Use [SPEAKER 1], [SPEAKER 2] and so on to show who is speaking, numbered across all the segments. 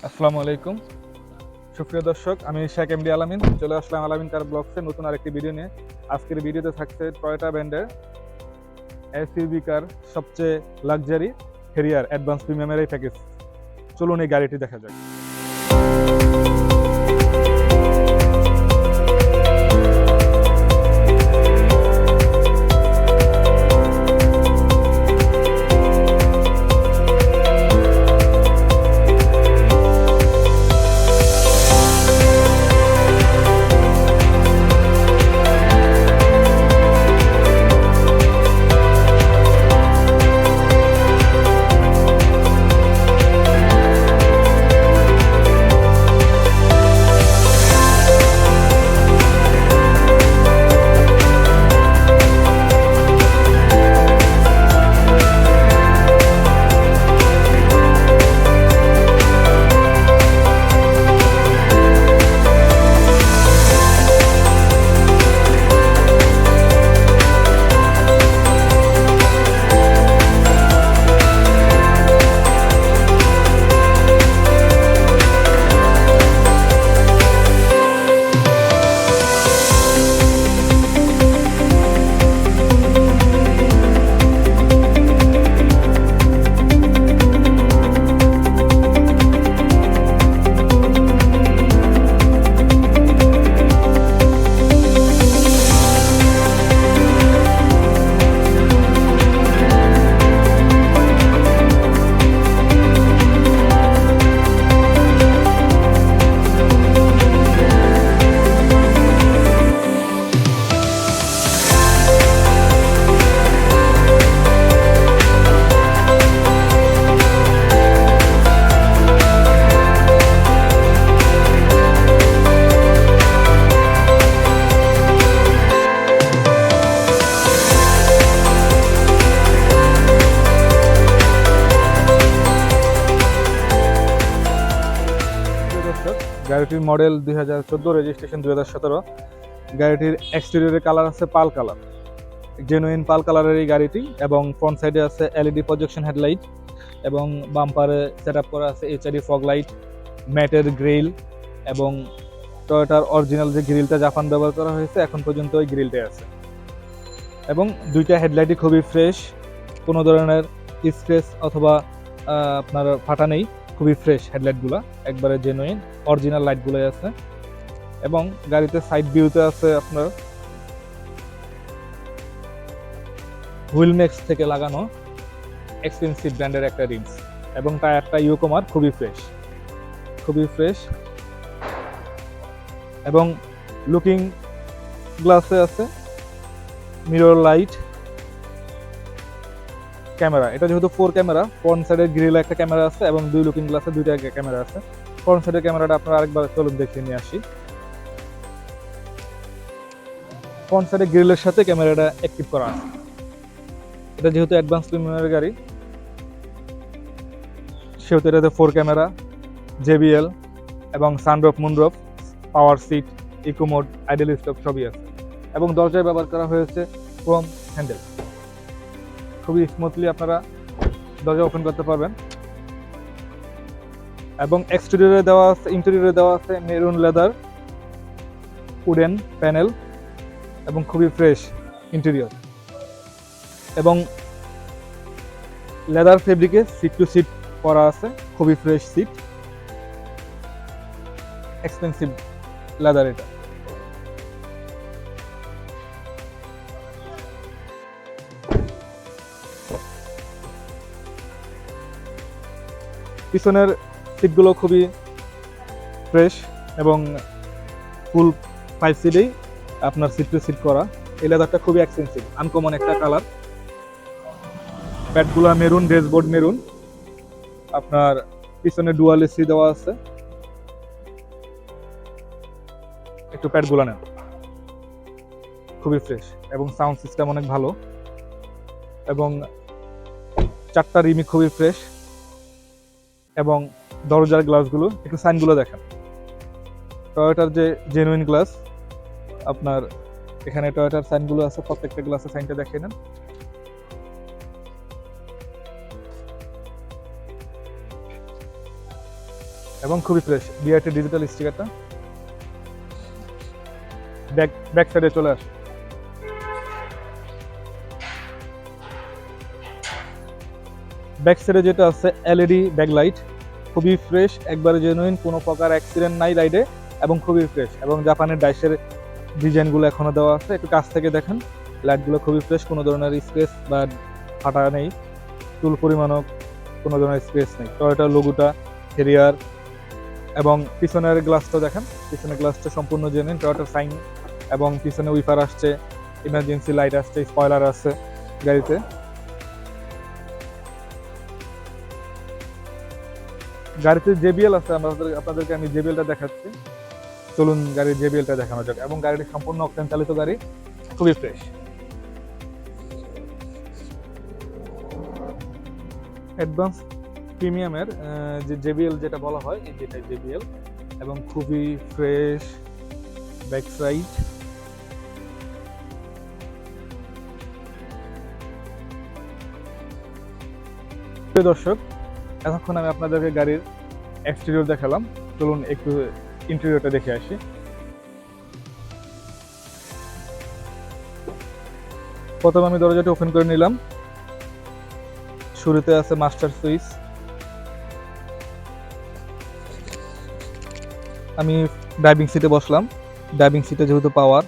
[SPEAKER 1] আসসালামু আলাইকুম সুপ্রিয় দর্শক, আমি শেখ এমডি আলামিন চলে আসলাম আলামিন কার ব্লগসে নতুন আরেকটি ভিডিও নিয়ে। আজকের ভিডিওতে থাকছে টয়োটা ব্র্যান্ডের এসইউভি কার সবচেয়ে লাক্সারি হ্যারিয়ার অ্যাডভান্স প্রিমিয়ামের এই প্যাকেজ। চলুন এই গাড়িটি দেখা যাক। গাড়িটির মডেল 2014, রেজিস্ট্রেশন 2017। গাড়িটির এক্সটেরিয়রের কালার আছে পাল কালার, জেনুইন পাল কালারের এই গাড়িটি, এবং ফ্রন্ট সাইডে আছে এলইডি প্রজেকশন হেডলাইট, এবং বাম্পারে সেট আপ করা আছে এইচআইডি ফগ লাইট, ম্যাটের গ্রিল, এবং টয়োটার অরিজিনাল যে গ্রিলটা জাপান ব্যবহার করা হয়েছে এখন পর্যন্ত ওই গ্রিলটাই আছে। এবং দুইটা হেডলাইটই খুবই ফ্রেশ, কোনো ধরনের স্ক্র্যাচ অথবা আপনার ফাটা নেই, খুবই ফ্রেশ হেডলাইটগুলো, একবারে জেনুইন অরিজিনাল লাইটগুলোই আছে। এবং গাড়িতে সাইড ভিউতে আছে আপনার হুইলমেক্স থেকে লাগানো এক্সপেন্সিভ ব্র্যান্ডের একটা রিমস, এবং টায়ারটা ইউকোমার, খুবই ফ্রেশ। এবং লুকিং গ্লাসে আছে মিরর লাইট, ক্যামেরা, এটা যেহেতু 4 ক্যামেরা, ফ্রন্ট সাইডের গ্রিলে একটা ক্যামেরা আছে এবং 2 লুকিং গ্লাসে 2টা ক্যামেরা আছে। ফ্রন্ট সাইডের ক্যামেরাটা আপনারা আরেকবার চলুন দেখে নিয়ে আসি। ফ্রন্ট সাইডের গ্রিলের সাথে ক্যামেরাটা অ্যাক্টিভ করা আছে। এটা যেহেতু অ্যাডভান্স প্রিমিয়ামের গাড়ি সেহেতু এটাতে 4 ক্যামেরা, জেবিএল, এবং sunroof, moonroof, power seat, eco mode, idle stop সবই আছে। এবং দরজায় ব্যবহার করা হয়েছে ক্রোম হ্যান্ডেল, খুবই স্মুথলি আপনারা দরজা ওপেন করতে পারবেন। এবং ইন্টেরিয়রে দেওয়া আছে মেরুন লেদার উডেন প্যানেল, এবং খুবই ফ্রেশ ইন্টেরিয়র, এবং লেদার ফেব্রিকে সিট টু সিট করা আছে, খুবই ফ্রেশ সিট, এক্সপেন্সিভ লেদার এটা। পিছনের সিটগুলো খুবই ফ্রেশ এবং ফুল 5 সিটেই আপনার সিট টু সিট করা। এই লেদারটা খুবই এক্সপেন্সিভ, আনকমন একটা কালার। প্যাডগুলো মেরুন, ড্যাশবোর্ড মেরুন, আপনার পিছনে ডুয়াল এসি দেওয়া আছে। একটু প্যাডগুলো নেন, খুবই ফ্রেশ, এবং সাউন্ড সিস্টেম অনেক ভালো, এবং 4টা রিমি খুবই ফ্রেশ। এবং দরজার গ্লাসগুলো, একটু সাইনগুলো দেখেন, টয়োটার যে জেনুইন গ্লাস, আপনার এখানে টয়োটার সাইনগুলো আছে, প্রত্যেকটা গ্লাসে সাইনটা দেখে নেন। এবং খুবই ফ্রেশ। বিআরটি ডিজিটাল স্টিকারটা ব্যাক সাইডে চলে আসে। ব্যাক সাইডে যেটা আছে এলইডি ব্যাকলাইট, খুবই ফ্রেশ, একবারে জেনুইন, কোনো প্রকার অ্যাক্সিডেন্ট নাই লাইটে এবং খুবই ফ্রেশ। এবং জাপানের ডাইসের ডিজাইনগুলো এখনো দেওয়া আছে, একটু কাছ থেকে দেখেন। লাইটগুলো খুবই ফ্রেশ, কোনো ধরনের স্ক্র্যাচ বা ফাটা নেই, চুল পরিমাণও কোনো ধরনের স্ক্র্যাচ নেই। টয়োটার লোগোটা, হেরিয়ার, এবং পিছনের গ্লাসটা দেখেন, পিছনের গ্লাসটা সম্পূর্ণ জেনুইন, টয়োটার সাইন, এবং পিছনে উইপার আসছে, ইমার্জেন্সি লাইট আসছে, স্পয়লার আছে গাড়িতে। গাড়িতে জেবিএল আছে, আপনাদেরকে আমি জেবিএলটা দেখাচ্ছি। চলুন গাড়ির জেবিএলটা দেখানো যাক। এবং গাড়িটি সম্পূর্ণ অকটেন চালিত গাড়ি, খুবই ফ্রেশ। অ্যাডভান্স প্রিমিয়ামের যে জেবিএল যেটা বলা হয়, এই যেটা জেবিএল, এবং খুবই ফ্রেশ ব্যাক সাইড। দর্শক, এতক্ষণ আমি আপনাদেরকে গাড়ির এক্সটেরিয়র দেখালাম, চলুন একটু ইন্টেরিয়রটা দেখে আসি। প্রথমে আমি দরজাটা ওপেন করে নিলাম। শুরুতে আছে মাস্টার সুইচ। আমি ড্রাইভিং সিটে বসলাম। ড্রাইভিং সিটে যেহেতু পাওয়ার,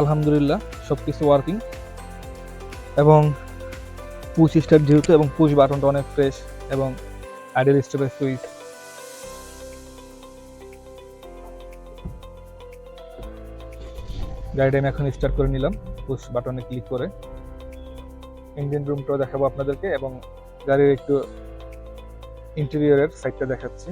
[SPEAKER 1] আলহামদুলিল্লাহ সবকিছু ওয়ার্কিং। এবং পুশ স্টার্ট যেহেতু, এবং পুশ বাটনটা অনেক ফ্রেশ, এবং আইডল স্টপেজ সুইচ। গাড়িটা আমি এখন স্টার্ট করে নিলাম পুশ বাটনে ক্লিক করে। ইঞ্জিন রুমটাও দেখাবো আপনাদেরকে, এবং গাড়ির একটু ইন্টেরিয়রের সাইডটা দেখাচ্ছি।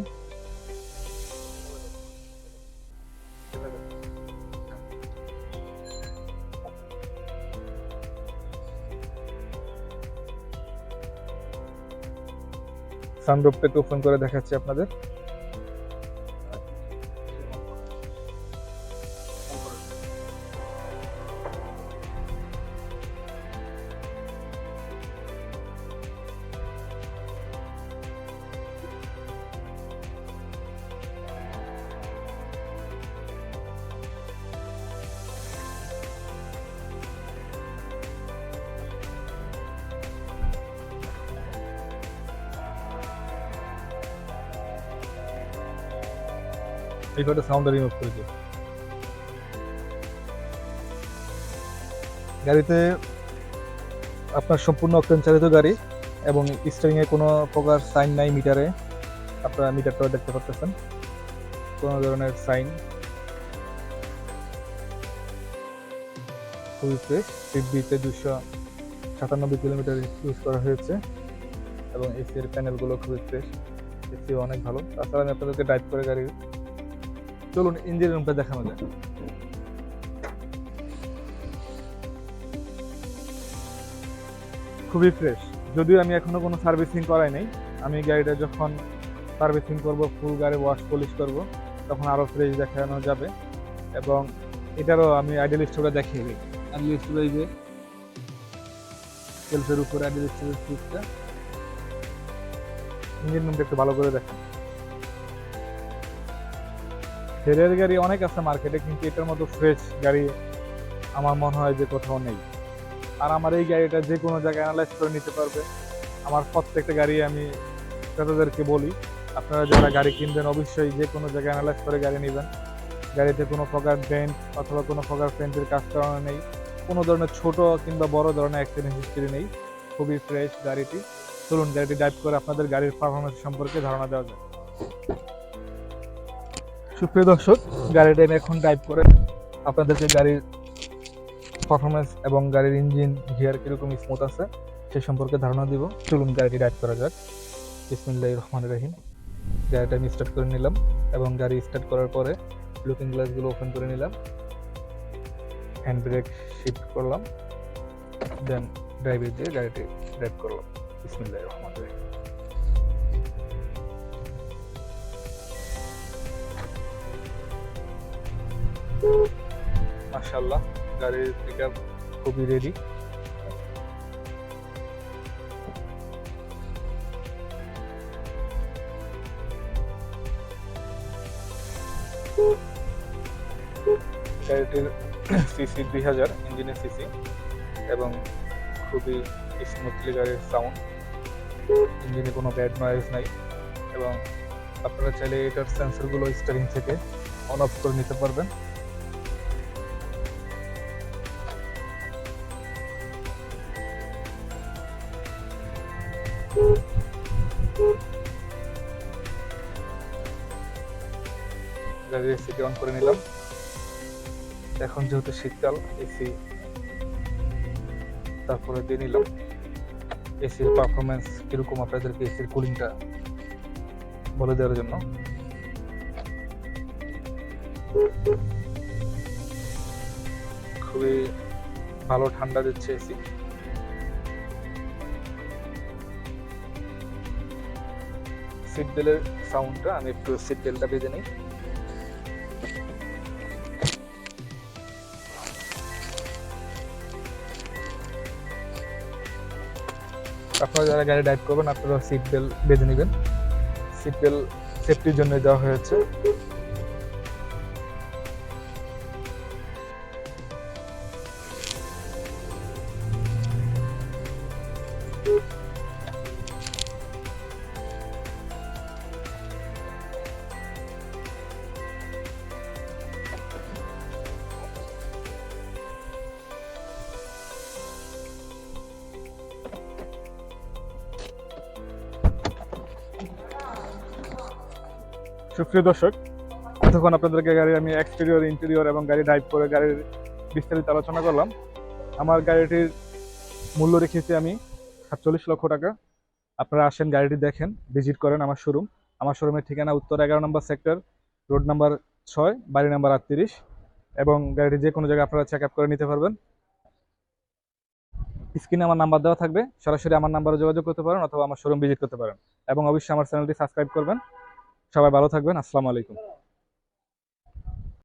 [SPEAKER 1] সানরুফটা একটু ওপেন করে দেখাচ্ছি আপনাদের। এই কটা সাউন্ডটা রিমুভ করে দিই। গাড়িতে আপনার সম্পূর্ণ অকটেন চালিত গাড়ি, এবং স্টিয়ারিং এ কোনো প্রকার সাইন নাই মিটারে। আপনারা মিটারটাও দেখতে পাচ্ছেন, কোনো ধরনের সাইন। খুবই ফ্রেশ। সিটবিতে 297 কিলোমিটার ইউজ করা হয়েছে, এবং এসি এর প্যানেলগুলো খুবই ফ্রেশ, এসি অনেক ভালো। তাছাড়া আমি আপনাদেরকে ড্রাইভ করে গাড়ির, চলুন ইঞ্জিন রুমটা দেখানো যায়। খুবই ফ্রেশ, যদিও আমি এখনো কোনো সার্ভিসিং করাই নাই। আমি গাড়িটা যখন সার্ভিসিং করব, ফুল গাড়ি ওয়াশ পলিশ করব, তখন আরো ফ্রেশ দেখানো যাবে। এবং এটারও আমি আইডল স্টোরে দেখিয়ে দিই। আইডল স্টোরে এই যে সেলফের উপরে আইডল স্টোরের সুইচটা, ইঞ্জিন রুমটা একটু ভালো করে দেখেন। হেরিয়ার গাড়ি অনেক আছে মার্কেটে, কিন্তু এটার মতো ফ্রেশ গাড়ি আমার মনে হয় যে কোথাও নেই। আর আমার এই গাড়িটা যে কোনো জায়গায় অ্যানালাইজ করে নিতে পারবে। আমার প্রত্যেকটা গাড়ি আমি ক্রেতাদেরকে বলি, আপনারা যারা গাড়ি কিনবেন অবশ্যই যে কোনো জায়গায় অ্যানালাইজ করে গাড়ি নেবেন। গাড়িতে কোনো প্রকার ডেন্ট অথবা কোনো প্রকার পেন্টের কাজ করানো নেই, কোনো ধরনের ছোট কিংবা বড় ধরনের অ্যাক্সিডেন্ট হিস্ট্রি নেই। খুবই ফ্রেশ গাড়িটি। চলুন গাড়িটি ড্রাইভ করে আপনাদের গাড়ির পারফরমেন্স সম্পর্কে ধারণা দেওয়া যায়। সুপ্রিয় দর্শক, গাড়িটা আমি এখন ড্রাইভ করে আপনাদেরকে গাড়ির পারফরমেন্স এবং গাড়ির ইঞ্জিন গিয়ার কিরকম স্মুথ আছে সে সম্পর্কে ধারণা দিব। চলুন গাড়িটি ড্রাইভ করা যাক। বিসমিল্লাহির রহমানির রহিম। গাড়িটা আমি স্টার্ট করে নিলাম, এবং গাড়ি স্টার্ট করার পরে লুকিং গ্লাসগুলো ওপেন করে নিলাম, হ্যান্ড ব্রেক শিফট করলাম, দেন ড্রাইভে দিয়ে গাড়িটি ড্রাইভ করলাম। বিসমিল্লাহির রহমানির রহিম। মাশাআল্লাহ, গাড়ির পিকআপ খুবই রেডি। গাড়িটির সিসি 2000, ইঞ্জিনের সিসি, এবং খুবই স্মুথলি গাড়ির সাউন্ড, ইঞ্জিনে কোনো ব্যাড নয়েজ নাই। এবং আপনারা চাইলে এটার সেন্সরগুলো স্টিয়ারিং থেকে অন অফ করে নিতে পারবেন। গাড়ির এসিটি অন করে নিলাম। এখন যেহেতু শীতকাল, এসি তারপরে দিয়ে নিলাম। এসির পারফরমেন্স কিরকম আপনাদেরকে এসির কুলিংটা বলে দেওয়ার জন্য। খুবই ভালো ঠান্ডা দিচ্ছে এসি। সিট বেল্টের সাউন্ডটা, আমি একটু সিট বেল্টটা বেঁধে নিই। আপনারা যারা গাড়ি ড্রাইভ করবেন আপনারা সিট বেল্ট বেঁধে নেবেন। সিট বেল্ট সেফটির জন্য দেওয়া হয়েছে। সুপ্রিয় দর্শক, এতক্ষণ আপনাদেরকে গাড়ি আমি এক্সটেরিয়র, ইন্টেরিয়র এবং গাড়ি ড্রাইভ করে গাড়ির বিস্তারিত আলোচনা করলাম। আমার গাড়িটির মূল্য রেখেছি আমি 47 লক্ষ টাকা। আপনারা আসেন, গাড়িটি দেখেন, ভিজিট করেন আমার শোরুম। আমার শোরুমের ঠিকানা উত্তর 11 নম্বর সেক্টর, রোড নাম্বার 6, বাড়ি নাম্বার 38। এবং গাড়িটি যে কোনো জায়গায় আপনারা চেক আপ করে নিতে পারবেন। স্ক্রিনে আমার নাম্বার দেওয়া থাকবে, সরাসরি আমার নাম্বারে যোগাযোগ করতে পারেন অথবা আমার শোরুম ভিজিট করতে পারেন। এবং অবশ্যই আমার চ্যানেলটি সাবস্ক্রাইব করবেন। সবাই ভালো থাকবেন। আসসালামু আলাইকুম।